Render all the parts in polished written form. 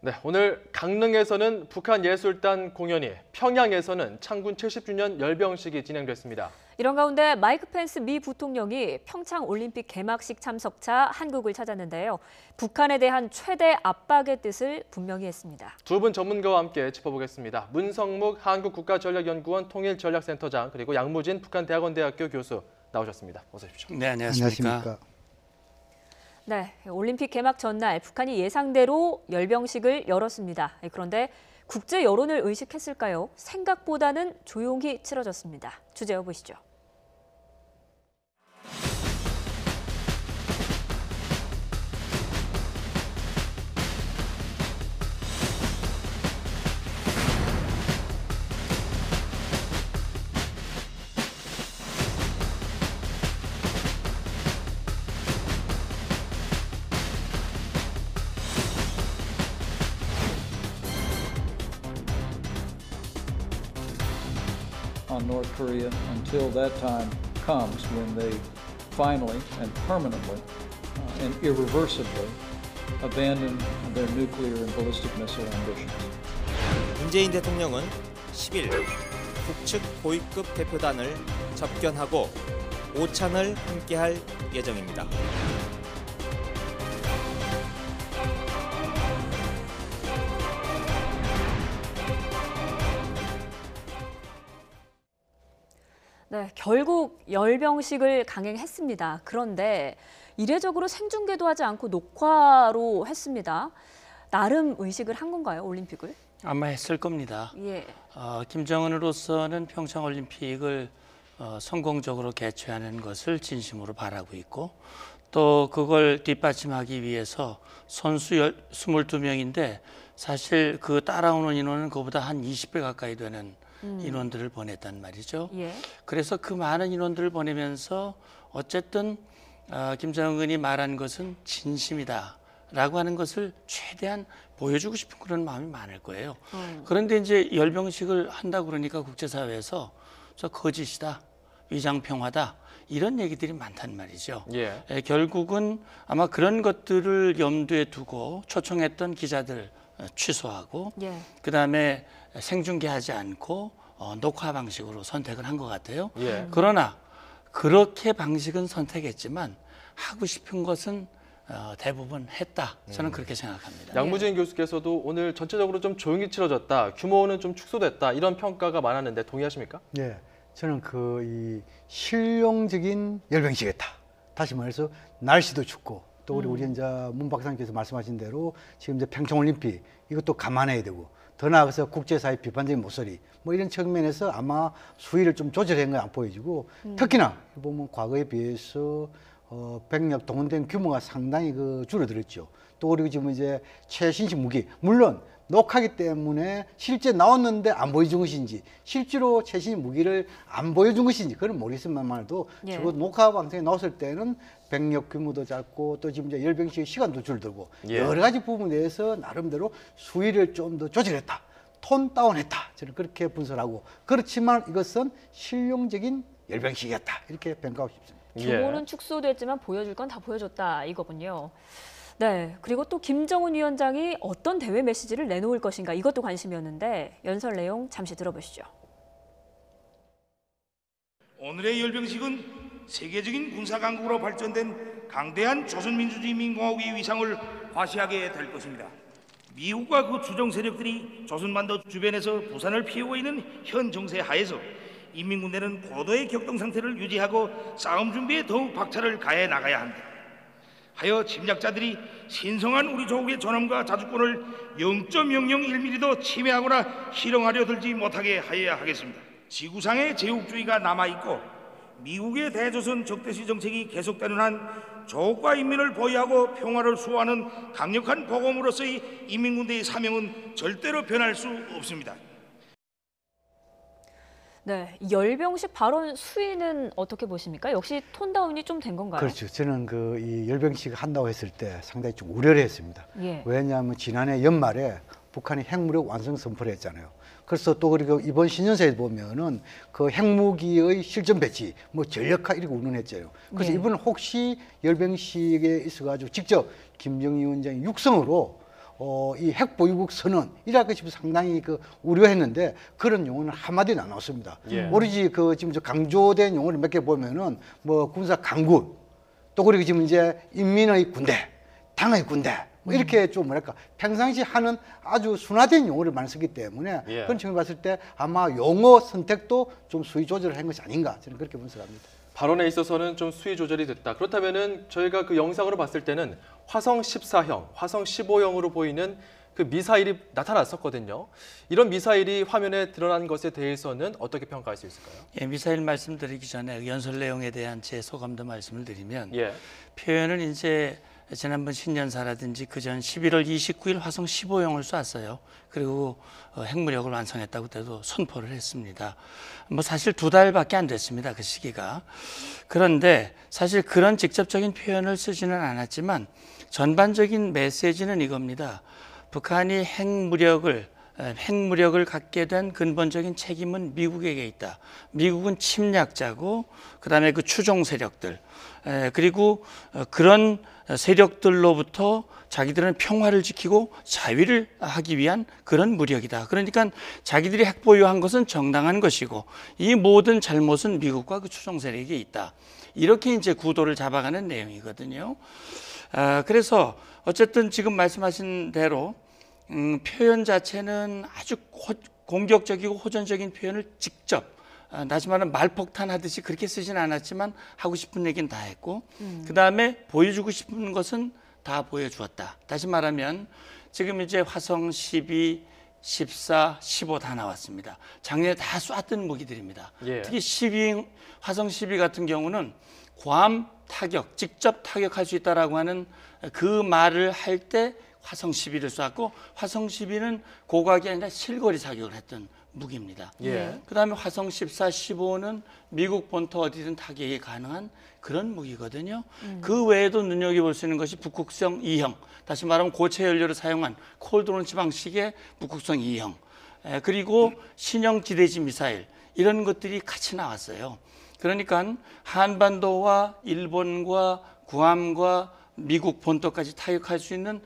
네, 오늘 강릉에서는 북한예술단 공연이, 평양에서는 창군 70주년 열병식이 진행됐습니다. 이런 가운데 마이크 펜스 미 부통령이 평창 올림픽 개막식 참석차 한국을 찾았는데요. 북한에 대한 최대 압박의 뜻을 분명히 했습니다. 두 분 전문가와 함께 짚어보겠습니다. 문성묵 한국국가전략연구원 통일전략센터장, 그리고 양무진 북한대학원대학교 교수 나오셨습니다. 어서 오십시오. 네, 안녕하십니까. 네, 올림픽 개막 전날 북한이 예상대로 열병식을 열었습니다. 그런데 국제 여론을 의식했을까요? 생각보다는 조용히 치러졌습니다. 주제 보시죠. on North Korea until that time comes when they finally and permanently and irreversibly abandon their nuclear and ballistic missile ambitions. 문재인 대통령은 10일 북측 고위급 대표단을 접견하고 오찬을 함께할 예정입니다. 네, 결국 열병식을 강행했습니다. 그런데 이례적으로 생중계도 하지 않고 녹화로 했습니다. 나름 의식을 한 건가요, 올림픽을? 아마 했을 겁니다. 예. 김정은으로서는 평창올림픽을 성공적으로 개최하는 것을 진심으로 바라고 있고, 또 그걸 뒷받침하기 위해서 선수 22명인데 사실 그 따라오는 인원은 그보다 한 20배 가까이 되는 인원들을 보냈단 말이죠. 예. 그래서 그 많은 인원들을 보내면서 어쨌든 김정은이 말한 것은 진심이다라고 하는 것을 최대한 보여주고 싶은 그런 마음이 많을 거예요. 그런데 이제 열병식을 한다고 그러니까 국제사회에서 저 거짓이다, 위장평화다, 이런 얘기들이 많단 말이죠. 예. 결국은 아마 그런 것들을 염두에 두고 초청했던 기자들 취소하고, 예. 그다음에 생중계하지 않고 녹화 방식으로 선택을 한 것 같아요. 예. 그러나 그렇게 방식은 선택했지만 하고 싶은 것은 대부분 했다. 저는 그렇게 생각합니다. 양무진 교수께서도 오늘 전체적으로 좀 조용히 치러졌다, 규모는 좀 축소됐다, 이런 평가가 많았는데 동의하십니까? 네, 저는 이 실용적인 열병식이었다. 다시 말해서 날씨도 춥고, 또 우리 이제 문 박사님께서 말씀하신 대로 지금 이제 평창올림픽 이것도 감안해야 되고, 더 나아가서 국제사회 비판적인 목소리 뭐 이런 측면에서 아마 수위를 좀 조절한 건 안 보여지고, 특히나 보면 과거에 비해서 병력 동원된 규모가 상당히 줄어들었죠. 또 그리고 지금 이제 최신식 무기, 물론 녹화기 때문에 실제 나왔는데 안 보여준 것인지, 실제로 최신 무기를 안 보여준 것인지 그건 모르겠지만 해도 예. 적어도 녹화 방송에 나왔을 때는 병력 규모도 작고, 또 지금 이제 열병식 시간도 줄어들고, 예. 여러 가지 부분에 대해서 나름대로 수위를 좀 더 조절했다, 톤 다운했다, 저는 그렇게 분석하고, 그렇지만 이것은 실용적인 열병식이었다, 이렇게 평가하고 싶습니다. 규모는 축소됐지만 보여줄 건 다 보여줬다, 이거군요. 네, 그리고 또 김정은 위원장이 어떤 대외 메시지를 내놓을 것인가, 이것도 관심이었는데 연설 내용 잠시 들어보시죠. 오늘의 열병식은 세계적인 군사강국으로 발전된 강대한 조선민주주의인민공화국의 위상을 과시하게 될 것입니다. 미국과 그 주정 세력들이 조선반도 주변에서 부산을 피우고 있는 현 정세 하에서 인민군대는 고도의 격동 상태를 유지하고 싸움 준비에 더욱 박차를 가해 나가야 합니다. 하여 침략자들이 신성한 우리 조국의 존엄과 자주권을 0.001mm도 침해하거나 희롱하려 들지 못하게 하여야 하겠습니다. 지구상의 제국주의가 남아있고 미국의 대조선 적대시 정책이 계속되는 한 조국과 인민을 보위하고 평화를 수호하는 강력한 보검으로서의 인민군대의 사명은 절대로 변할 수 없습니다. 네, 열병식 발언 수위는 어떻게 보십니까? 역시 톤다운이 좀 된 건가요? 그렇죠. 저는 이 열병식 한다고 했을 때 상당히 좀 우려를 했습니다. 예. 왜냐하면 지난해 연말에 북한이 핵무력 완성 선포를 했잖아요. 그래서 또 그리고 이번 신년사에 보면은 그 핵무기의 실전 배치, 뭐 전력화 이렇게 운운했잖아요. 그래서 네. 이번은 혹시 열병식에 있어가지고 직접 김정일 위원장이 육성으로 이 핵보유국 선언이라고 싶어 상당히 그 우려했는데 그런 용어는 한마디도 안 나왔습니다. 예. 오로지 그 지금 저 강조된 용어를 몇 개 보면은 뭐 군사 강군 또 그리고 지금 이제 인민의 군대, 당의 군대 뭐 이렇게 좀 뭐랄까 평상시 하는 아주 순화된 용어를 많이 쓰기 때문에 예. 그런 측면에 봤을 때 아마 용어 선택도 좀 수위 조절을 한 것이 아닌가 저는 그렇게 분석합니다. 발언에 있어서는 좀 수위 조절이 됐다. 그렇다면은 저희가 그 영상으로 봤을 때는 화성 14형, 화성 15형으로 보이는 그 미사일이 나타났었거든요. 이런 미사일이 화면에 드러난 것에 대해서는 어떻게 평가할 수 있을까요? 예, 미사일 말씀드리기 전에 연설 내용에 대한 제 소감도 말씀을 드리면 예. 표현은 이제 지난번 신년사라든지 그전 11월 29일 화성 15형을 쐈어요. 그리고 핵무력을 완성했다고 때도 선포를 했습니다. 뭐 사실 2달밖에 안 됐습니다. 그 시기가. 그런데 사실 그런 직접적인 표현을 쓰지는 않았지만 전반적인 메시지는 이겁니다. 북한이 핵무력을 갖게 된 근본적인 책임은 미국에게 있다. 미국은 침략자고 그다음에 그 추종 세력들 그리고 그런 세력들로부터 자기들은 평화를 지키고 자위를 하기 위한 그런 무력이다. 그러니까 자기들이 핵 보유한 것은 정당한 것이고 이 모든 잘못은 미국과 그 추종 세력에 있다. 이렇게 이제 구도를 잡아가는 내용이거든요. 그래서 어쨌든 지금 말씀하신 대로 표현 자체는 아주 공격적이고 호전적인 표현을 직접 다시 말하면 말폭탄 하듯이 그렇게 쓰진 않았지만 하고 싶은 얘기는 다 했고 그다음에 보여주고 싶은 것은 다 보여주었다. 다시 말하면 지금 이제 화성 12, 14, 15 다 나왔습니다. 작년에 다 쐈던 무기들입니다. 예. 특히 화성 12 같은 경우는 괌 타격, 직접 타격할 수 있다라고 하는 그 말을 할 때 화성 12를 쐈고 화성 12는 고각이 아니라 실거리 사격을 했던 무기입니다. 예. 그다음에 화성 14, 15는 미국 본토 어디든 타격이 가능한 그런 무기거든요. 그 외에도 눈여겨볼 수 있는 것이 북극성 2형, 다시 말하면 고체 연료를 사용한 콜드론치 방식의 북극성 2형, 그리고 신형 지대지 미사일 이런 것들이 같이 나왔어요. 그러니까 한반도와 일본과 구암과 미국 본토까지 타격할 수 있는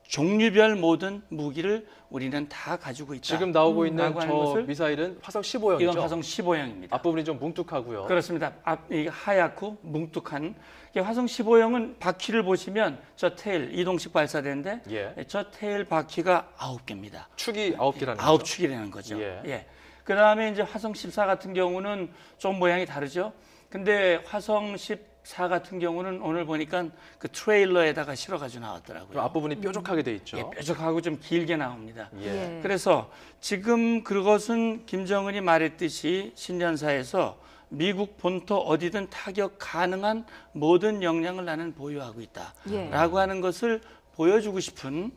종류별 모든 무기를 우리는 다 가지고 있다. 지금 나오고 있는 라고 하는 저 것을 미사일은 화성 15형이죠? 이건 화성 15형입니다. 앞부분이 좀 뭉툭하고요. 그렇습니다. 이게 하얗고 뭉툭한 화성 15형은 바퀴를 보시면 저 테일 이동식 발사대인데 예. 저 테일 바퀴가 9개입니다. 축이 9개라는 9축이라는 거죠. 예. 예. 그다음에 이제 화성 14 같은 경우는 좀 모양이 다르죠. 근데 화성 14 같은 경우는 오늘 보니까 그 트레일러에다가 실어가지고 나왔더라고요. 그럼 앞부분이 뾰족하게 돼 있죠. 예, 뾰족하고 좀 길게 나옵니다. 예. 그래서 지금 그것은 김정은이 말했듯이 신년사에서 미국 본토 어디든 타격 가능한 모든 역량을 나는 보유하고 있다라고 하는 것을 보여주고 싶은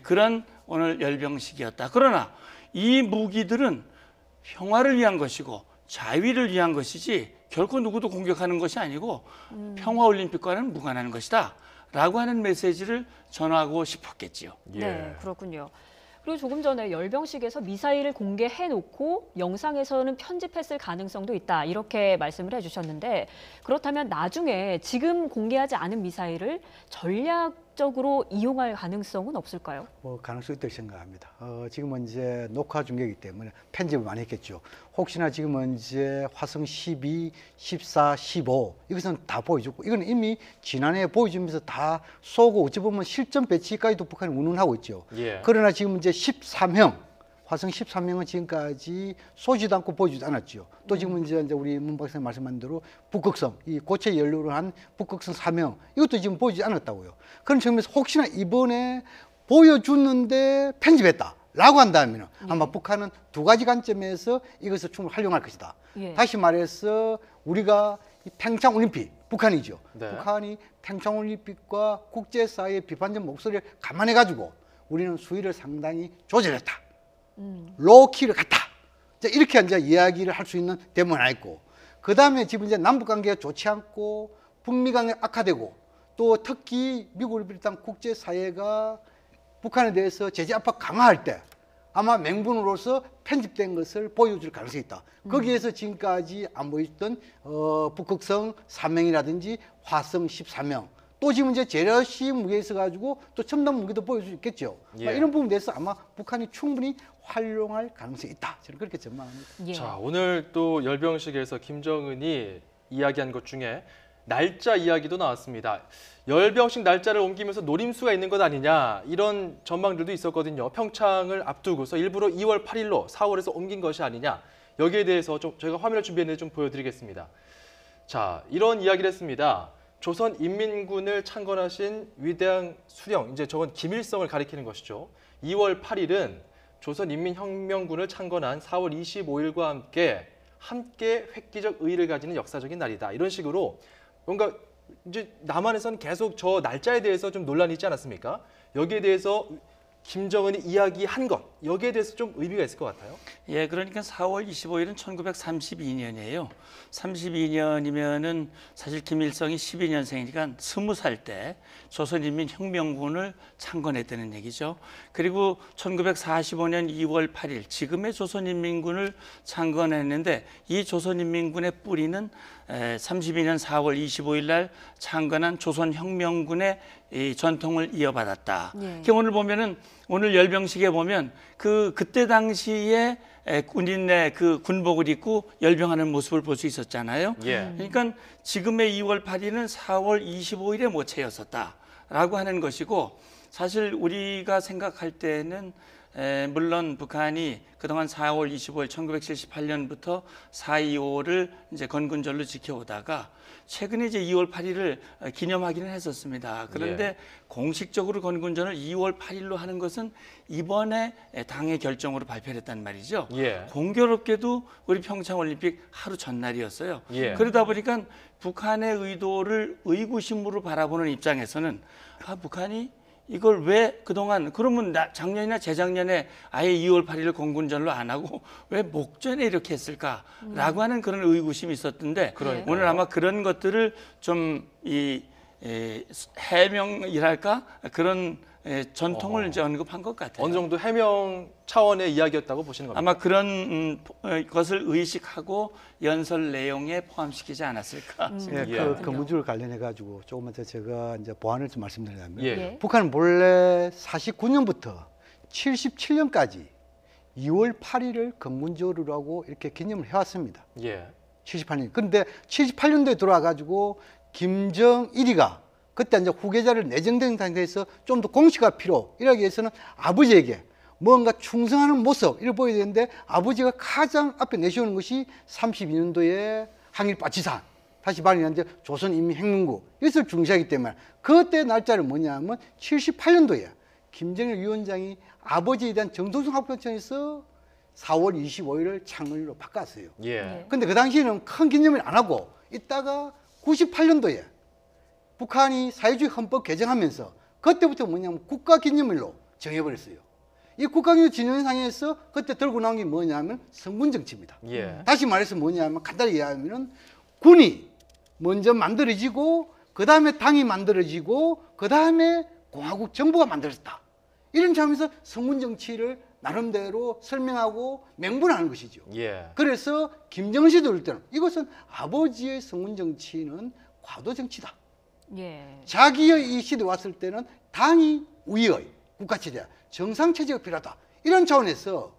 그런 오늘 열병식이었다. 그러나 이 무기들은 평화를 위한 것이고 자위를 위한 것이지 결코 누구도 공격하는 것이 아니고 평화올림픽과는 무관한 것이다 라고 하는 메시지를 전하고 싶었겠지요. 예. 네, 그렇군요. 그리고 조금 전에 열병식에서 미사일을 공개해놓고 영상에서는 편집했을 가능성도 있다 이렇게 말씀을 해주셨는데 그렇다면 나중에 지금 공개하지 않은 미사일을 전략적으로 이용할 가능성은 없을까요? 뭐 가능성이 있다고 생각합니다. 지금은 이제 녹화 중이기 때문에 편집을 많이 했겠죠. 혹시나 지금은 이제 화성 12, 14, 15 이것은 다 보여주고 이건 이미 지난해 보여주면서 다 쏘고 어찌 보면 실전 배치까지도 북한이 운운하고 있죠. 예. 그러나 지금 이제 13형 화성 13형은 지금까지 쏘지도 않고 보여주지 않았죠. 또 지금 이제 우리 문 박사님 말씀한 대로 북극성, 이 고체 연료를 한 북극성 3형 이것도 지금 보여주지 않았다고요. 그런 측면에서 혹시나 이번에 보여주는데 편집했다라고 한다면 아마 북한은 두 가지 관점에서 이것을 충분히 활용할 것이다. 예. 다시 말해서 우리가 이 평창올림픽 북한이죠. 네. 북한이 평창올림픽과 국제사회의 비판적 목소리를 감안해가지고 우리는 수위를 상당히 조절했다. 로우키를 갔다. 이렇게 이제 이야기를 할 수 있는 대목은 아니고, 그 다음에 지금 이제 남북 관계가 좋지 않고 북미 관계가 악화되고 또 특히 미국을 비롯한 국제사회가 북한에 대해서 제재 압박 강화할 때 아마 맹분으로서 편집된 것을 보여줄 가능성이 있다. 거기에서 지금까지 안 보였던 북극성 3명이라든지 화성 13명 또 지금 이제 제러시 무기에 있어가지고 또 첨단 무기도 보여줄 수 있겠죠. 예. 이런 부분에 대해서 아마 북한이 충분히 활용할 가능성이 있다. 저는 그렇게 전망합니다. 예. 자, 오늘 또 열병식에서 김정은이 이야기한 것 중에 날짜 이야기도 나왔습니다. 열병식 날짜를 옮기면서 노림수가 있는 것 아니냐 이런 전망들도 있었거든요. 평창을 앞두고서 일부러 2월 8일로 4월에서 옮긴 것이 아니냐. 여기에 대해서 좀 저희가 화면을 준비했는데 좀 보여드리겠습니다. 자, 이런 이야기를 했습니다. 조선인민군을 창건하신 위대한 수령, 이제 저건 김일성을 가리키는 것이죠. 2월 8일은 조선인민혁명군을 창건한 4월 25일과 함께 획기적 의의를 가지는 역사적인 날이다. 이런 식으로 뭔가 이제 남한에서는 계속 저 날짜에 대해서 좀 논란이 있지 않았습니까? 여기에 대해서 김정은이 이야기한 것, 여기에 대해서 좀 의미가 있을 것 같아요. 예, 그러니까 4월 25일은 1932년이에요. 32년이면은 사실 김일성이 12년생이니까 20살 때 조선인민혁명군을 창건했다는 얘기죠. 그리고 1945년 2월 8일 지금의 조선인민군을 창건했는데 이 조선인민군의 뿌리는 32년 4월 25일 날 창건한 조선혁명군의 이 전통을 이어받았다. 예. 오늘 보면은 오늘 열병식에 보면 그때 당시에 군인의 그 군복을 입고 열병하는 모습을 볼 수 있었잖아요. 예. 그러니까 지금의 2월 8일은 4월 25일의 모체였었다라고 하는 것이고 사실 우리가 생각할 때는 물론 북한이 그동안 4월 25일 1978년부터 4.25를 이제 건군절로 지켜오다가 최근에 이제 2월 8일을 기념하기는 했었습니다. 그런데 예. 공식적으로 건군절을 2월 8일로 하는 것은 이번에 당의 결정으로 발표를 했단 말이죠. 예. 공교롭게도 우리 평창올림픽 하루 전날이었어요. 예. 그러다 보니까 북한의 의도를 의구심으로 바라보는 입장에서는 북한이 이걸 왜 그동안 그러면 작년이나 재작년에 아예 2월 8일을 공군절로 안 하고 왜 목전에 이렇게 했을까라고 하는 그런 의구심이 있었던데 그러니까요. 오늘 아마 그런 것들을 좀 해명이랄까 그런 전통을 이제 언급한 것 같아요. 어느 정도 해명 차원의 이야기였다고 보시는 겁니다. 아마 그런 것을 의식하고 연설 내용에 포함시키지 않았을까. 예, 예. 그 건군주를 관련해 가지고 조금만 더 제가 이제 보완을 좀 말씀드리자면 예. 북한은 본래 49년부터 77년까지 2월 8일을 건군절이라고 이렇게 기념을 해왔습니다. 예. 78년. 그런데 78년도에 들어와가지고 김정일이가 그때 이제 후계자를 내정된 상태에서 좀 더 공식화 필요 이러기 위해서는 아버지에게 뭔가 충성하는 모습 이를 보여야 되는데 아버지가 가장 앞에 내세우는 것이 32년도에 항일파치산 다시 발의한 이제 조선인민혁명군 이것을 중시하기 때문에 그때 날짜를 뭐냐면 78년도에 김정일 위원장이 아버지에 대한 정통성 합격청에서 4월 25일을 창건일로 바꿨어요. 예. 근데 그 당시에는 큰 기념을 안 하고 있다가 98년도에 북한이 사회주의 헌법 개정하면서 그때부터 뭐냐면 국가기념일로 정해버렸어요. 이 국가기념일 진영상에서 그때 들고 나온 게 뭐냐면 성군정치입니다. 예. 다시 말해서 뭐냐면 간단히 이야기하면 군이 먼저 만들어지고 그 다음에 당이 만들어지고 그 다음에 공화국 정부가 만들어졌다. 이런 점에서 성군정치를 나름대로 설명하고 명분하는 것이죠. 예. 그래서 김정은 씨도 올 때는 이것은 아버지의 성군정치는 과도정치다. 예. 자기의 이 시대에 왔을 때는 당이 우위의 국가체제, 정상체제가 필요하다. 이런 차원에서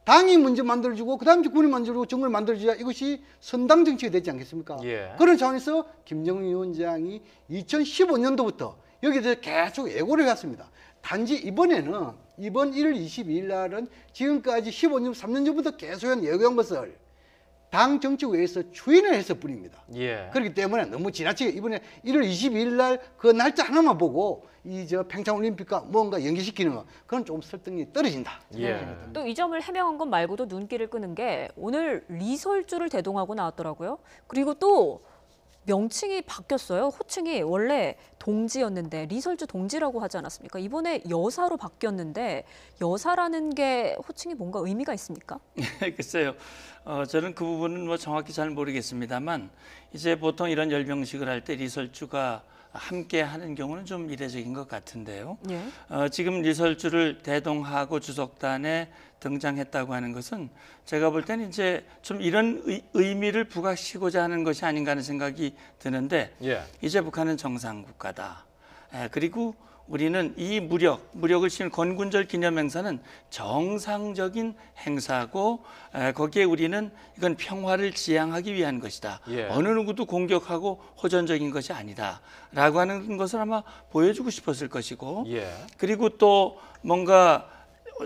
당이 먼저 만들어주고 그 다음에 군이 만들어주고 정부를 만들어줘야 이것이 선당 정치가 되지 않겠습니까? 예. 그런 차원에서 김정은 위원장이 2015년도부터 여기에 대해서 계속 예고를 해왔습니다. 단지 이번에는 이번 1월 22일 날은 지금까지 15년, 3년 전부터 계속한 예고한 것을 당 정치국에서 추인을 해서 뿐입니다. 예. 그렇기 때문에 너무 지나치게 이번에 1월 22일 날 그 날짜 하나만 보고 이 평창올림픽과 뭔가 연기시키는 거 그건 조금 설득력이 떨어진다. 예. 또 이 점을 해명한 것 말고도 눈길을 끄는 게 오늘 리설주를 대동하고 나왔더라고요. 그리고 또 명칭이 바뀌었어요. 호칭이 원래 동지였는데 리설주 동지라고 하지 않았습니까? 이번에 여사로 바뀌었는데 여사라는 게 호칭이 뭔가 의미가 있습니까? 글쎄요. 저는 그 부분은 뭐 정확히 잘 모르겠습니다만 이제 보통 이런 열병식을 할 때 리설주가 함께 하는 경우는 좀 이례적인 것 같은데요. 예. 지금 리설주를 대동하고 주석단에 등장했다고 하는 것은 제가 볼 때는 이제 좀 이런 의미를 부각시키고자 하는 것이 아닌가 하는 생각이 드는데 예. 이제 북한은 정상국가다. 그리고 우리는 이 무력을 지닌 건군절 기념행사는 정상적인 행사고 거기에 우리는 이건 평화를 지향하기 위한 것이다. 예. 어느 누구도 공격하고 호전적인 것이 아니다라고 하는 것을 아마 보여주고 싶었을 것이고 예. 그리고 또 뭔가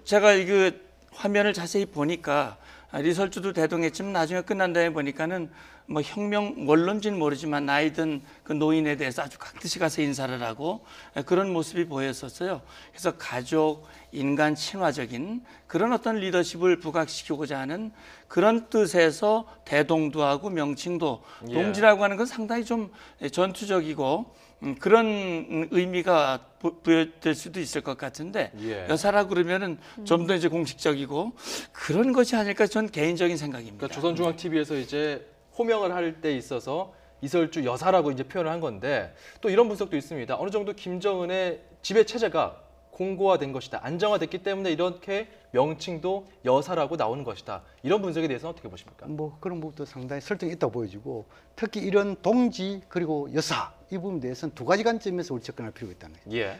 제가 이거 화면을 자세히 보니까 리설주도 대동했지만 나중에 끝난 다음에 보니까는 뭐 혁명 원론지는 모르지만 나이든 그 노인에 대해서 아주 깍듯이 가서 인사를 하고 그런 모습이 보였었어요. 그래서 가족, 인간 친화적인 그런 어떤 리더십을 부각시키고자 하는 그런 뜻에서 대동도 하고 명칭도 예. 동지라고 하는 건 상당히 좀 전투적이고 그런 의미가 부여될 수도 있을 것 같은데 예. 여사라 그러면은 좀 더 이제 공식적이고 그런 것이 아닐까 전 개인적인 생각입니다. 그러니까 조선중앙TV에서 이제 호명을 할 때 있어서 이설주 여사라고 이제 표현을 한 건데 또 이런 분석도 있습니다. 어느 정도 김정은의 지배 체제가 공고화된 것이다. 안정화됐기 때문에 이렇게 명칭도 여사라고 나오는 것이다. 이런 분석에 대해서는 어떻게 보십니까? 뭐 그런 부분도 상당히 설득이 있다고 보여지고 특히 이런 동지 그리고 여사 이 부분에 대해서는 두 가지 관점에서 우리 접근할 필요가 있다는 거예요. 예.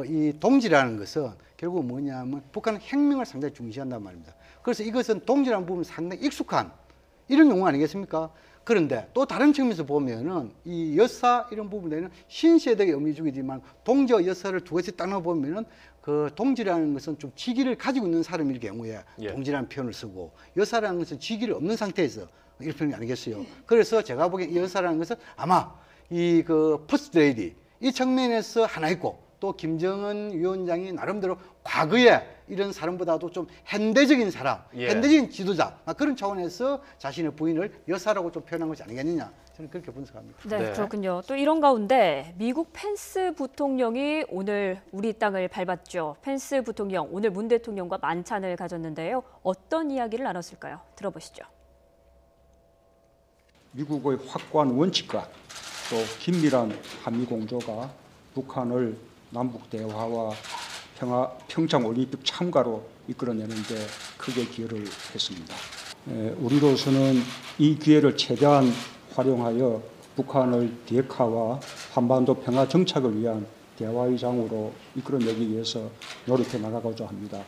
이 동지라는 것은 결국 뭐냐면 북한은 혁명을 상당히 중시한단 말입니다. 그래서 이것은 동지라는 부분은 상당히 익숙한 이런 용어 아니겠습니까? 그런데 또 다른 측면에서 보면은 이 여사 이런 부분에는 신세대의 의미 주기지만 동지와 여사를 두 가지 따나 보면은 그 동지라는 것은 좀 직위를 가지고 있는 사람일 경우에 예. 동지라는 표현을 쓰고 여사라는 것은 직위를 없는 상태에서 이런 표현이 아니겠어요. 그래서 제가 보기엔 이 여사라는 것은 아마 이 그 퍼스트 레이디 이 측면에서 하나 있고 또 김정은 위원장이 나름대로 과거에 이런 사람보다도 좀 현대적인 사람, 예. 현대적인 지도자 그런 차원에서 자신의 부인을 여사라고 좀 표현한 것이 아니겠느냐 저는 그렇게 분석합니다. 네, 네. 그렇군요. 또 이런 가운데 미국 펜스 부통령이 오늘 우리 땅을 밟았죠. 펜스 부통령 오늘 문 대통령과 만찬을 가졌는데요. 어떤 이야기를 나눴을까요? 들어보시죠. 미국의 확고한 원칙과 또 긴밀한 한미 공조가 북한을 남북 대화와 평창 올림픽 참가로 이끌어내는데 크게 기여를 했습니다. 우리로서는 이 기회를 최대한 활용하여 북한을 비핵화와 한반도 평화 정착을 위한 대화의 장으로 이끌어내기 위해서 노력해 나가고자 합니다.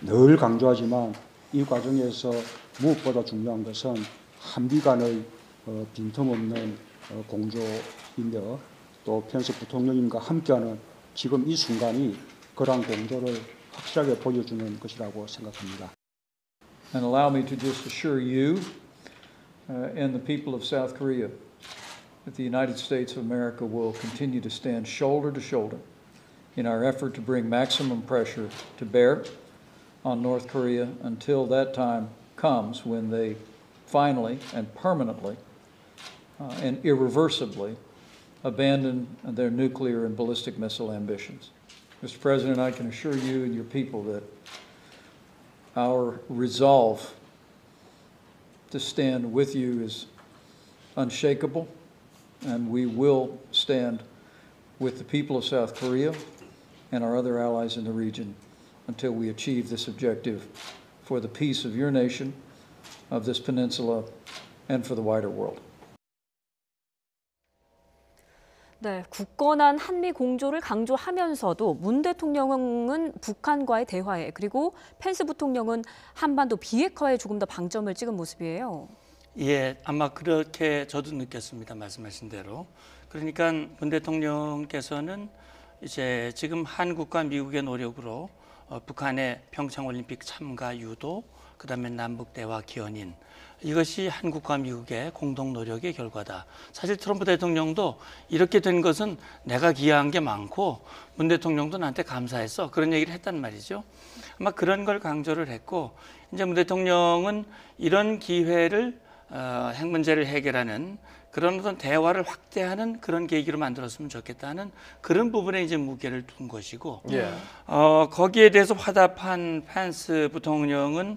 늘 강조하지만 이 과정에서 무엇보다 중요한 것은 한미 간의 빈틈없는 공조이며 또 펜스 부통령님과 함께하는 지금 이 순간이 그러한 공조를 확실하게 보여주는 것이라고 생각합니다. And allow me to just assure you and the people of South Korea that the United States of America will continue to stand shoulder to shoulder in our effort to bring maximum pressure to bear on North Korea until that time comes when they finally and permanently and irreversibly abandon their nuclear and ballistic missile ambitions. Mr. President, I can assure you and your people that our resolve to stand with you is unshakable, and we will stand with the people of South Korea and our other allies in the region until we achieve this objective for the peace of your nation, of this peninsula, and for the wider world. 네, 굳건한 한미 공조를 강조하면서도 문 대통령은 북한과의 대화에 그리고 펜스 부통령은 한반도 비핵화에 조금 더 방점을 찍은 모습이에요. 예, 아마 그렇게 저도 느꼈습니다. 말씀하신 대로. 그러니까 문 대통령께서는 이제 지금 한국과 미국의 노력으로 북한의 평창올림픽 참가 유도, 그다음에 남북 대화 기원인 이것이 한국과 미국의 공동 노력의 결과다. 사실 트럼프 대통령도 이렇게 된 것은 내가 기여한 게 많고 문 대통령도 나한테 감사했어. 그런 얘기를 했단 말이죠. 아마 그런 걸 강조를 했고 이제 문 대통령은 이런 기회를 핵 문제를 해결하는 그런 어떤 대화를 확대하는 그런 계기로 만들었으면 좋겠다는 그런 부분에 이제 무게를 둔 것이고 예. 거기에 대해서 화답한 펜스 부통령은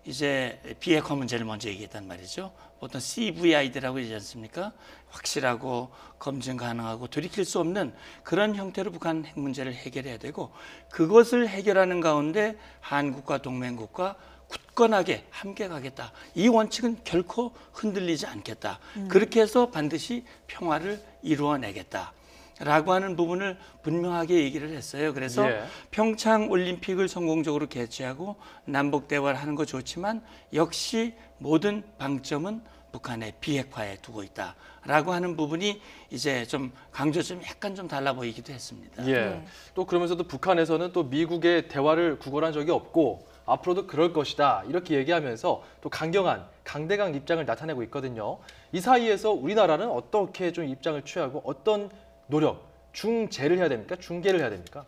이제 비핵화 문제를 먼저 얘기했단 말이죠. 어떤 CVID라고 얘기하지 않습니까? 확실하고 검증 가능하고 돌이킬 수 없는 그런 형태로 북한 핵 문제를 해결해야 되고 그것을 해결하는 가운데 한국과 동맹국과 굳건하게 함께 가겠다. 이 원칙은 결코 흔들리지 않겠다. 그렇게 해서 반드시 평화를 이루어내겠다. 라고 하는 부분을 분명하게 얘기를 했어요. 그래서 예. 평창 올림픽을 성공적으로 개최하고 남북 대화를 하는 거 좋지만 역시 모든 방점은 북한의 비핵화에 두고 있다라고 하는 부분이 이제 좀 강조점이 약간 좀 달라 보이기도 했습니다. 예. 네. 또 그러면서도 북한에서는 또 미국의 대화를 구걸한 적이 없고 앞으로도 그럴 것이다 이렇게 얘기하면서 또 강대강 입장을 나타내고 있거든요. 이 사이에서 우리나라는 어떻게 좀 입장을 취하고 어떤 노력, 중재를 해야 됩니까? 중개를 해야 됩니까?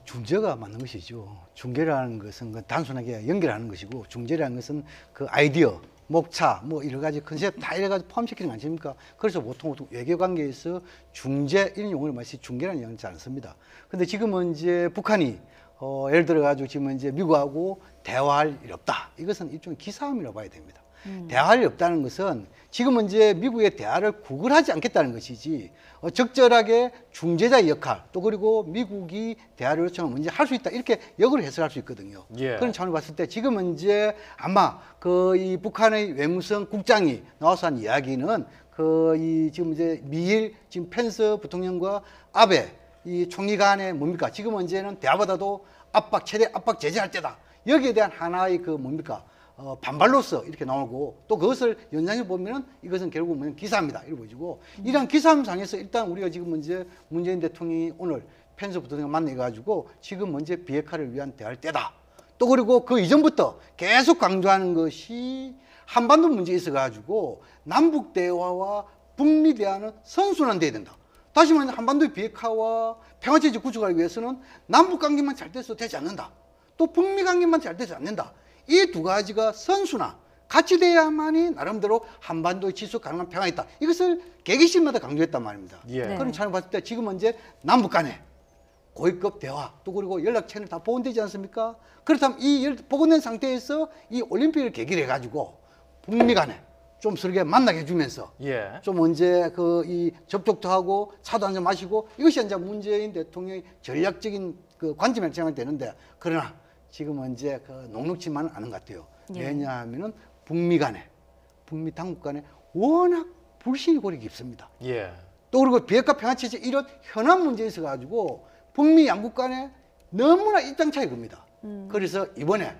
중재가 맞는 것이죠. 중개라는 것은 그 단순하게 연결하는 것이고 중재라는 것은 그 아이디어, 목차, 뭐 여러 가지 컨셉 다 여러 가지 포함시키는 거 아닙니까? 그래서 보통 외교 관계에서 중재 이런 용어를 많이 중개라는 용어를 잘 안 씁니다. 근데 지금은 이제 북한이 예를 들어 가지고 지금 이제 미국하고 대화할 일 없다. 이것은 일종의 기싸움이라고 봐야 됩니다. 대화할 일 없다는 것은 지금은 이제 미국의 대화를 구걸하지 않겠다는 것이지 적절하게 중재자의 역할 또 그리고 미국이 대화를 요청하면 문제 할 수 있다 이렇게 역으로 해석할 수 있거든요. 예. 그런 차원을 봤을 때 지금은 이제 아마 그 이 북한의 외무성 국장이 나와서 한 이야기는 그 이 지금 이제 미일 지금 펜스 부통령과 아베 이 총리 간에 뭡니까? 지금 이제는 대화보다도 최대 압박 제재할 때다. 여기에 대한 하나의 그 뭡니까? 반발로서 이렇게 나오고 또 그것을 연장해 보면은 이것은 결국은 기사입니다. 이렇게 보여지고 이런 기사함상에서 일단 우리가 지금 이제 문재인 대통령이 오늘 펜스 부통령 만나가지고 지금 문제 비핵화를 위한 대화할 때다. 또 그리고 그 이전부터 계속 강조하는 것이 한반도 문제에 있어가지고 남북 대화와 북미 대화는 선순환돼야 된다. 다시 말하면 한반도의 비핵화와 평화체제 구축하기 위해서는 남북 관계만 잘 돼서 되지 않는다. 또 북미 관계만 잘 되지 않는다. 이 두 가지가 선순환, 같이 돼야만이 나름대로 한반도의 지속 가능한 평화가 있다. 이것을 개기식마다 강조했단 말입니다. 예. 네. 그런 차원을 봤을 때 지금 이제 남북 간에 고위급 대화 또 그리고 연락 채널 다 복원되지 않습니까? 그렇다면 이 복원된 상태에서 이 올림픽을 계기로 해가지고 북미 간에 좀 서로 만나게 해주면서 예. 좀 언제 그 이 접촉도 하고 차도 한잔 마시고 이것이 이제 문재인 대통령의 전략적인 그 관점에 생각이 되는데 그러나 지금은 이제 그 녹록지만은 않은 것 같아요. 예. 왜냐하면은 북미 당국 간에 워낙 불신이 고리 깊습니다. 예. 또 그리고 비핵화 평화체제 이런 현안 문제에 있어 가지고 북미 양국 간에 너무나 입장 차이 큽니다. 그래서 이번에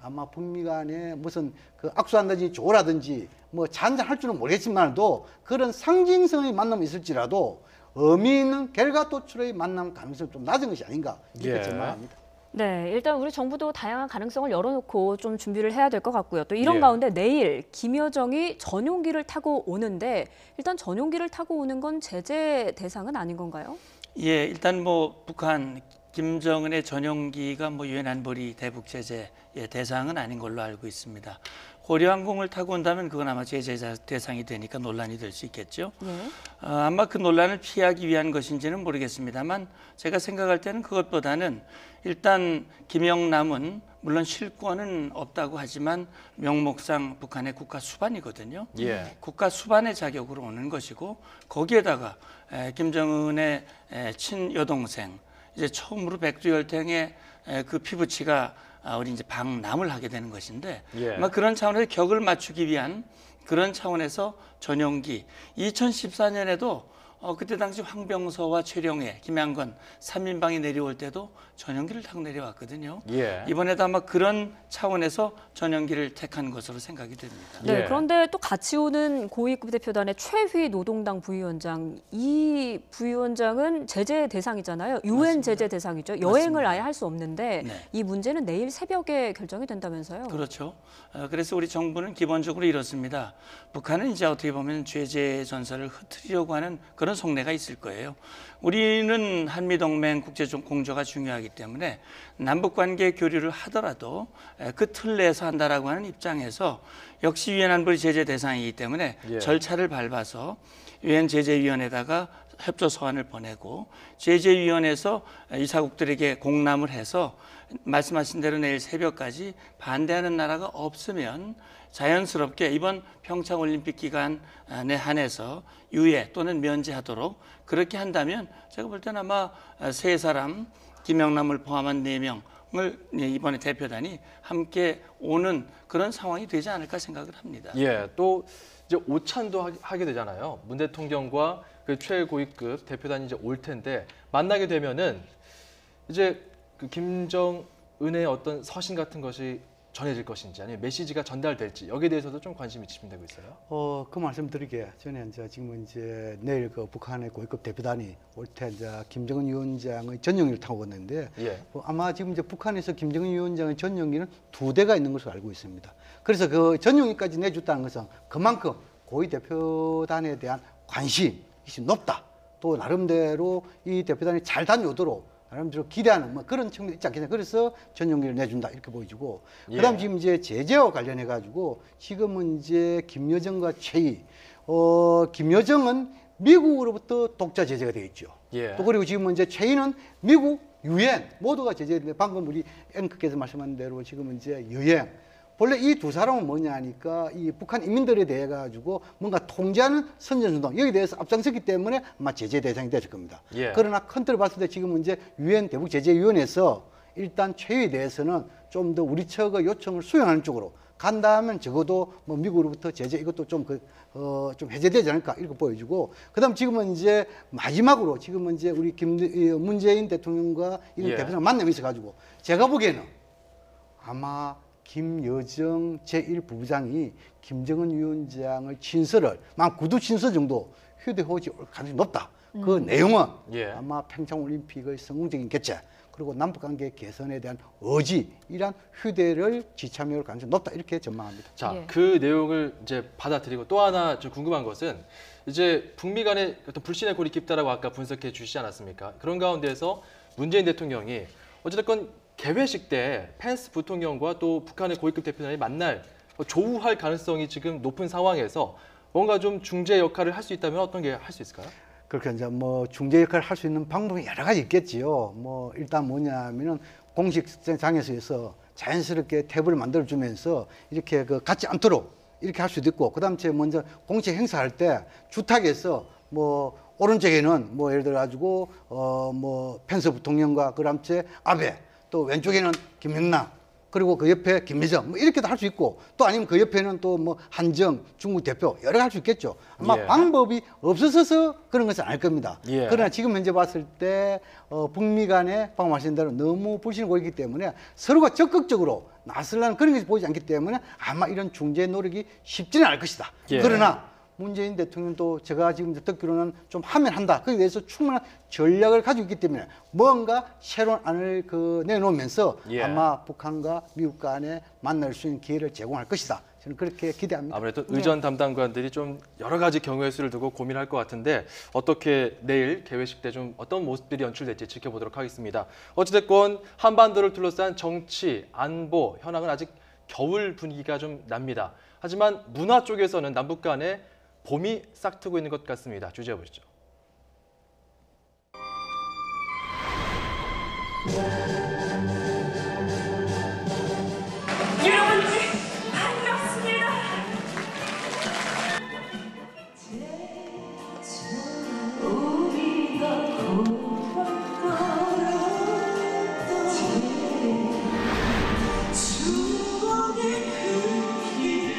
아마 북미 간에 무슨 그 악수한다든지 조라든지 뭐 잔잔 할 줄은 모르겠지만도 그런 상징성의 만남이 있을지라도 의미 있는 결과 도출의 만남 가능성이 좀 낮은 것이 아닌가 이렇게 예. 전망합니다. 네, 일단 우리 정부도 다양한 가능성을 열어놓고 좀 준비를 해야 될 것 같고요. 또 이런 예. 가운데 내일 김여정이 전용기를 타고 오는데 일단 전용기를 타고 오는 건 제재 대상은 아닌 건가요? 예, 일단 뭐 북한 김정은의 전용기가 뭐 유엔 안보리 대북 제재 대상은 아닌 걸로 알고 있습니다. 고려항공을 타고 온다면 그건 아마 제재 대상이 되니까 논란이 될 수 있겠죠. 네. 아마 그 논란을 피하기 위한 것인지는 모르겠습니다만 제가 생각할 때는 그것보다는 일단 김영남은 물론 실권은 없다고 하지만 명목상 북한의 국가 수반이거든요. 예. 국가 수반의 자격으로 오는 것이고 거기에다가 김정은의 친여동생 이제 처음으로 백두혈탱의 그 피부치가 우리 이제 방남을 하게 되는 것인데 예. 아마 그런 차원에서 격을 맞추기 위한 그런 차원에서 전용기 2014년에도 그때 당시 황병서와 최룡해, 김양건 3인방이 내려올 때도 전용기를 타고 내려왔거든요. 예. 이번에도 아마 그런 차원에서 전용기를 택한 것으로 생각이 됩니다. 네, 예. 그런데 또 같이 오는 고위급 대표단의 최휘 노동당 부위원장, 이 부위원장은 제재 대상이잖아요. 유엔 맞습니다. 제재 대상이죠. 여행을 맞습니다. 아예 할 수 없는데 네. 이 문제는 내일 새벽에 결정이 된다면서요. 그렇죠. 그래서 우리 정부는 기본적으로 이렇습니다. 북한은 이제 어떻게 보면 죄제 전선을 흐트리려고 하는 그런 속내가 있을 거예요. 우리는 한미동맹 국제공조가 중요하기 때문에 남북관계 교류를 하더라도 그 틀 내에서 한다라고 하는 입장에서 역시 유엔 안보리 제재 대상이기 때문에 예. 절차를 밟아서 유엔 제재위원회에다가 협조 서한을 보내고 제재위원회에서 이사국들에게 공람을 해서 말씀하신 대로 내일 새벽까지 반대하는 나라가 없으면 자연스럽게 이번 평창올림픽 기간에 한해서 유예 또는 면제하도록 그렇게 한다면 제가 볼 때는 아마 세 사람 김영남을 포함한 4명 이번에 대표단이 함께 오는 그런 상황이 되지 않을까 생각을 합니다. 예, 또 이제 오찬도 하게 되잖아요. 문 대통령과 그 최고위급 대표단이 이제 올 텐데 만나게 되면은 이제 그 김정은의 어떤 서신 같은 것이 전해질 것인지 아니면 메시지가 전달될지 여기에 대해서도 좀 관심이 집중되고 있어요. 그 말씀 드리게 전에 지금 내일 그 북한의 고위급 대표단이 올 때 김정은 위원장의 전용기를 타고 왔는데 예. 아마 지금 북한에서 김정은 위원장의 전용기는 2대가 있는 것으로 알고 있습니다. 그래서 그 전용기까지 내줬다는 것은 그만큼 고위 대표단에 대한 관심이 높다. 또 나름대로 이 대표단이 잘 다녀오도록 나름대로 기대하는 뭐 그런 측면이 있지 않겠냐. 그래서 전용기를 내준다 이렇게 보여지고 그다음 지금 제재와 관련해 가지고 지금은 김여정과 최희 김여정은 미국으로부터 독자 제재가 되어 있죠. 예. 또 그리고 지금은 최희는 미국 유엔 모두가 제재인데 방금 우리 앵커께서 말씀한 대로 지금은 여행 원래 이 두 사람은 뭐냐 하니까 이 북한 인민들에 대해 가지고 뭔가 통제하는 선전운동 여기에 대해서 앞장섰기 때문에 아마 제재 대상이 됐을 겁니다. 예. 그러나 컨트롤 봤을 때 지금은 유엔 대북 제재위원회에서 일단 최희에 대해서는 좀 더 우리 측의 요청을 수용하는 쪽으로 간다면 적어도 뭐 미국으로부터 제재 이것도 좀 해제되지 않을까 이렇게 보여지고 그다음 지금은 마지막으로 지금은 우리 문재인 대통령과 이 예. 대표랑 만남이 있어가지고 제가 보기에는 아마 김여정 제1부부장이 김정은 위원장의 친서를 구두 친서 정도 휴대호지 올 가능성이 높다. 그 내용은 예. 아마 평창올림픽의 성공적인 개최 그리고 남북관계 개선에 대한 의지 이란 휴대를 지참해올 가능성이 높다 이렇게 전망합니다. 자, 예. 그 내용을 이제 받아들이고 또 하나 좀 궁금한 것은 이제 북미 간의 어떤 불신의 골이 깊다라고 아까 분석해 주시지 않았습니까? 그런 가운데서 문재인 대통령이 어쨌든 개회식 때 펜스 부통령과 또 북한의 고위급 대표단이 만날 조우할 가능성이 지금 높은 상황에서 뭔가 좀 중재 역할을 할 수 있다면 어떤 게 할 수 있을까요? 그렇게 중재 역할을 할 수 있는 방법이 여러 가지 있겠지요. 일단 뭐냐면은 공식장에서 자연스럽게 탭을 만들어 주면서 이렇게 같지 않도록 이렇게 할 수도 있고, 그다음 먼저 공식 행사할 때 주탁에서 오른쪽에는 예를 들어 가지고 펜스 부통령과 그다음 아베 또 왼쪽에는 김영남 그리고 그 옆에 김여정 이렇게도 할 수 있고 또 아니면 그 옆에는 또 한정 중국 대표 여러 개 할 수 있겠죠. 아마 예. 방법이 없어서 그런 것은 아닐 겁니다. 예. 그러나 지금 현재 봤을 때 북미 간에 방금 말씀드린 대로 너무 불신이 고이기 때문에 서로가 적극적으로 나서려는 그런 것이 보이지 않기 때문에 아마 이런 중재 노력이 쉽지는 않을 것이다. 예. 그러나 문재인 대통령도 제가 지금 듣기로는 좀 하면 한다. 거기에 대해서 충분한 전략을 가지고 있기 때문에 뭔가 새로운 안을 내놓으면서 예. 아마 북한과 미국 간에 만날 수 있는 기회를 제공할 것이다. 저는 그렇게 기대합니다. 아무래도 의전 담당관들이 좀 여러 가지 경우의 수를 두고 고민할 것 같은데 어떻게 내일 개회식 때 좀 어떤 모습들이 연출될지 지켜보도록 하겠습니다. 어찌됐건 한반도를 둘러싼 정치, 안보 현황은 아직 겨울 분위기가 좀 납니다. 하지만 문화 쪽에서는 남북 간에 봄이 싹트고 있는 것 같습니다. 주제해 보시죠. 여러분 반갑습니다. 우리가 추억의 그 길.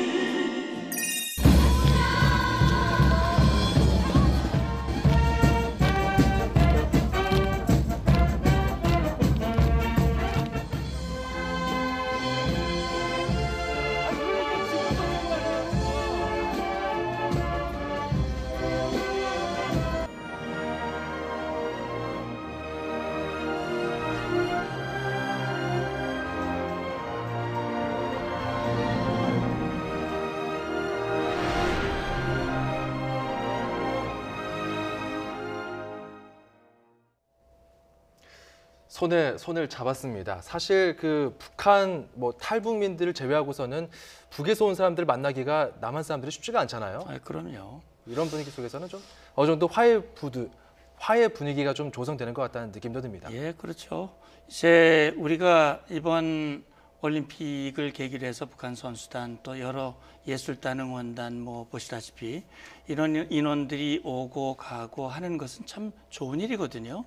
손을 잡았습니다. 사실 그 북한 탈북민들을 제외하고서는 북에서 온 사람들 만나기가 남한 사람들이 쉽지가 않잖아요. 그럼요. 이런 분위기 속에서는 좀 어느 정도 화해 분위기가 좀 조성되는 것 같다는 느낌도 듭니다. 예, 그렇죠. 이제 우리가 이번 올림픽을 계기로 해서 북한 선수단 또 여러 예술단 응원단 뭐 보시다시피 이런 인원들이 오고 가고 하는 것은 참 좋은 일이거든요.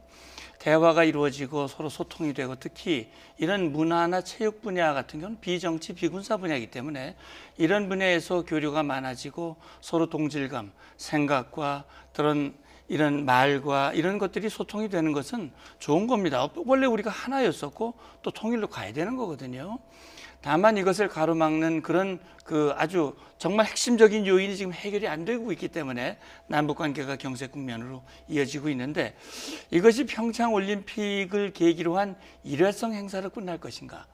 대화가 이루어지고 서로 소통이 되고 특히 이런 문화나 체육 분야 같은 경우는 비정치 비군사 분야이기 때문에 이런 분야에서 교류가 많아지고 서로 동질감, 생각과 이런 말과 이런 것들이 소통이 되는 것은 좋은 겁니다. 원래 우리가 하나였었고 또 통일로 가야 되는 거거든요. 다만 이것을 가로막는 그런 아주 정말 핵심적인 요인이 지금 해결이 안 되고 있기 때문에 남북 관계가 경색 국면으로 이어지고 있는데 이것이 평창 올림픽을 계기로 한 일회성 행사로 끝날 것인가?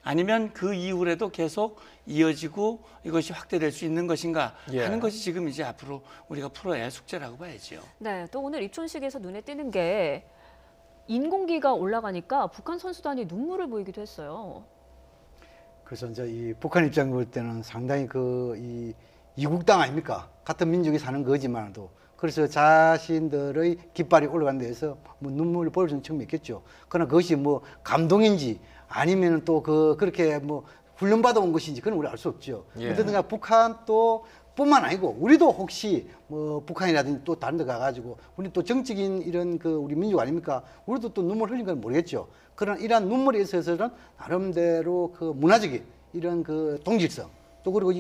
아니면 그 이후에도 계속 이어지고 이것이 확대될 수 있는 것인가 하는 것이 지금 이제 앞으로 우리가 풀어야 할 숙제라고 봐야죠. 네, 또 오늘 입촌식에서 눈에 띄는 게 인공기가 올라가니까 북한 선수단이 눈물을 보이기도 했어요. 그래서 이제 이 북한 입장 볼 때는 상당히 이 이국 땅 아닙니까? 같은 민족이 사는 거지만도 그래서 자신들의 깃발이 올라간 데에서 뭐 눈물을 보여주는 측면이 있겠죠. 그러나 그것이 뭐 감동인지 아니면 또 그렇게 뭐 훈련받아 온 것인지 그건 우리 알 수 없죠. 어쨌든 간에 북한 또 뿐만 아니고 우리도 혹시 뭐 북한이라든지 또 다른 데 가가지고 우리 또 정적인 이런 우리 민족 아닙니까? 우리도 또 눈물 흘린 건 모르겠죠. 그러나 이러한 눈물에 있어서는 나름대로 문화적인 이런 동질성 또 그리고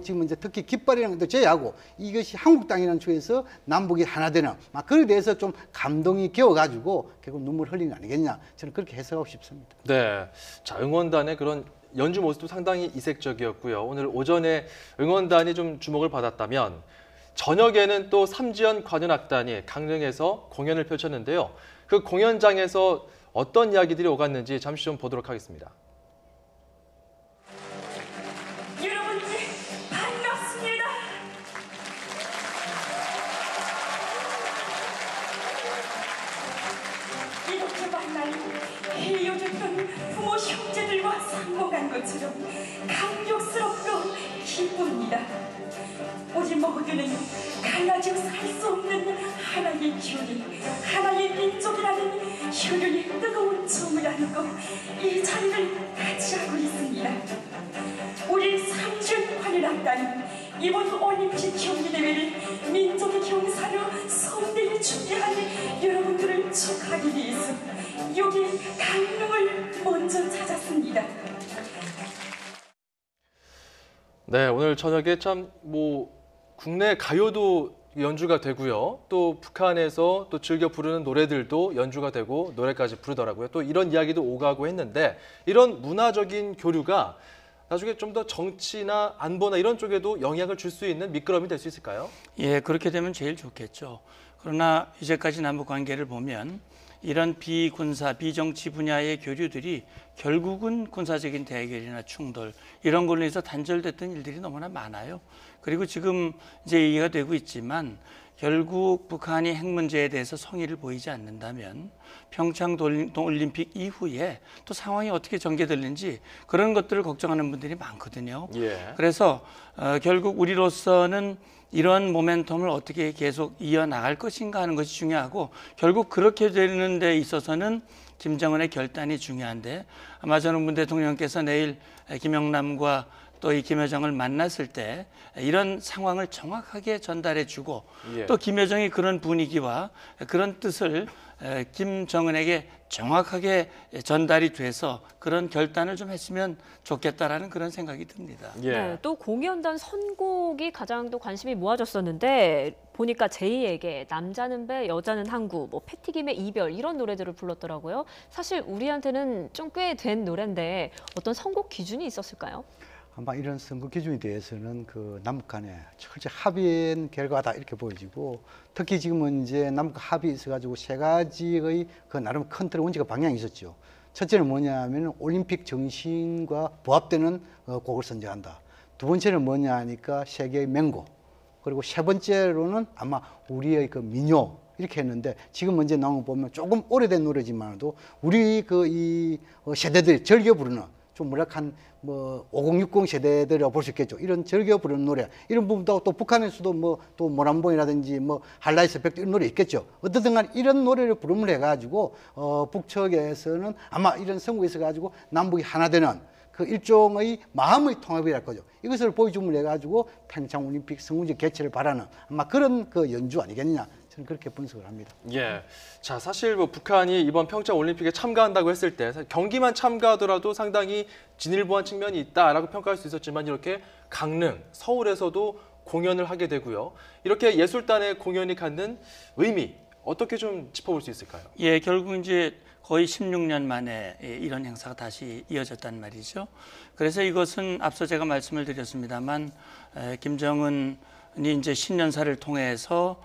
지금 이제 특히 깃발이라는 것도 제외하고 이것이 한국 땅이라는 쪽에서 남북이 하나 되는 막 그에 대해서 좀 감동이 겨워가지고 결국 눈물 흘리는 거 아니겠냐 저는 그렇게 해석하고 싶습니다. 네, 자 응원단의 그런 연주 모습도 상당히 이색적이었고요. 오늘 오전에 응원단이 좀 주목을 받았다면 저녁에는 또 삼지연 관현악단이 강릉에서 공연을 펼쳤는데요. 그 공연장에서 어떤 이야기들이 오갔는지 잠시 좀 보도록 하겠습니다. 여러분들 반갑습니다. 이렇게 만날 헤어졌던 부모 형제들과 상봉한 것처럼 감격스럽고 기쁩니다. 우리 모두는 갈라져 살 수 없는 하나의 교리, 하나의 민족이라는 혈연의 뜨거운 정을 안고 이 자리를 같이 하고 있습니다. 우리 삼지연 관현악단은 이번 올림픽 경기대회를 민족의 경사로 성대히 준비한 여러분들을 축하하기 위해서 여기 강릉을 먼저 찾았습니다. 네, 오늘 저녁에 참 국내 가요도 연주가 되고요. 또 북한에서 또 즐겨 부르는 노래들도 연주가 되고 노래까지 부르더라고요. 또 이런 이야기도 오가고 했는데 이런 문화적인 교류가 나중에 좀 더 정치나 안보나 이런 쪽에도 영향을 줄 수 있는 미끄럼이 될 수 있을까요? 예, 그렇게 되면 제일 좋겠죠. 그러나 이제까지 남북 관계를 보면 이런 비군사, 비정치 분야의 교류들이 결국은 군사적인 대결이나 충돌 이런 걸로 해서 단절됐던 일들이 너무나 많아요. 그리고 지금 이제 얘기가 되고 있지만 결국 북한이 핵 문제에 대해서 성의를 보이지 않는다면 평창 올림픽 이후에 또 상황이 어떻게 전개될는지 그런 것들을 걱정하는 분들이 많거든요. 그래서 결국 우리로서는 이런 모멘텀을 어떻게 계속 이어나갈 것인가 하는 것이 중요하고 결국 그렇게 되는 데 있어서는 김정은의 결단이 중요한데 아마 저는 문 대통령께서 내일 김영남과 또 이 김여정을 만났을 때 이런 상황을 정확하게 전달해 주고 또 김여정이 그런 분위기와 그런 뜻을 김정은에게 정확하게 전달이 돼서 그런 결단을 좀 했으면 좋겠다라는 그런 생각이 듭니다. 네, 또 공연단 선곡이 가장 또 관심이 모아졌었는데 보니까 제2에게, 남자는 배, 여자는 항구, 패티김의 이별 이런 노래들을 불렀더라고요. 사실 우리한테는 좀 꽤 된 노래인데 어떤 선곡 기준이 있었을까요? 아마 이런 선거 기준에 대해서는 남북 간에 철저히 합의한 결과다 이렇게 보여지고 특히 지금은 이제 남북 합의 있어가지고 세 가지의 나름 큰 틀의 원칙과 방향이 있었죠. 첫째는 뭐냐 하면 올림픽 정신과 부합되는 곡을 선정한다. 두 번째는 뭐냐 하니까 세계의 맹고. 그리고 세 번째로는 아마 우리의 민요 이렇게 했는데 지금 먼저 나온 거 보면 조금 오래된 노래지만도 우리 이 세대들이 즐겨 부르는 좀 무락한 5060 세대들이라고 볼 수 있겠죠. 이런 즐겨 부르는 노래 이런 부분도 또 북한에서도 또 모란봉이라든지 할라이스 백도 이런 노래 있겠죠. 어떻든 간에 이런 노래를 부름을 해가지고 북측에서는 아마 이런 선거에 있어가지고 남북이 하나 되는 그 일종의 마음의 통합이랄 거죠. 이것을 보여줌을 해가지고 평창 올림픽 성공적 개최를 바라는 아마 그런 그 연주 아니겠느냐. 저는 그렇게 분석을 합니다. 예. 자, 사실 뭐 북한이 이번 평창 올림픽에 참가한다고 했을 때 경기만 참가하더라도 상당히 진일보한 측면이 있다라고 평가할 수 있었지만 이렇게 강릉, 서울에서도 공연을 하게 되고요. 이렇게 예술단의 공연이 갖는 의미 어떻게 좀 짚어볼 수 있을까요? 예, 결국 이제 거의 16년 만에 이런 행사가 다시 이어졌단 말이죠. 그래서 이것은 앞서 제가 말씀을 드렸습니다만 김정은이 이제 신년사를 통해서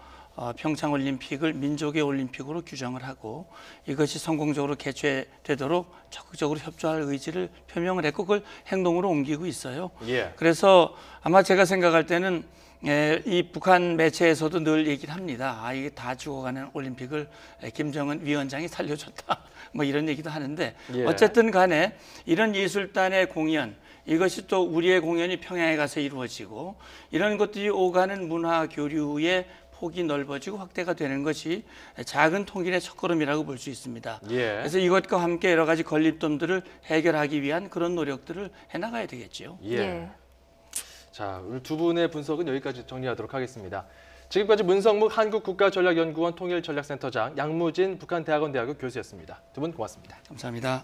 평창 올림픽을 민족의 올림픽으로 규정을 하고 이것이 성공적으로 개최되도록 적극적으로 협조할 의지를 표명을 했고 그걸 행동으로 옮기고 있어요. 예. 그래서 아마 제가 생각할 때는 이 북한 매체에서도 늘 얘기를 합니다. 아, 이게 다 죽어가는 올림픽을 김정은 위원장이 살려줬다. 뭐 이런 얘기도 하는데 예. 어쨌든 간에 이런 예술단의 공연 이것이 또 우리의 공연이 평양에 가서 이루어지고 이런 것들이 오가는 문화 교류의 폭이 넓어지고 확대가 되는 것이 작은 통일의 첫걸음이라고 볼 수 있습니다. 예. 그래서 이것과 함께 여러 가지 걸림돌들을 해결하기 위한 그런 노력들을 해나가야 되겠죠. 예. 예. 자, 오늘 두 분의 분석은 여기까지 정리하도록 하겠습니다. 지금까지 문성묵 한국국가전략연구원 통일전략센터장, 양무진 북한대학원 대학교 교수였습니다. 두 분 고맙습니다. 감사합니다.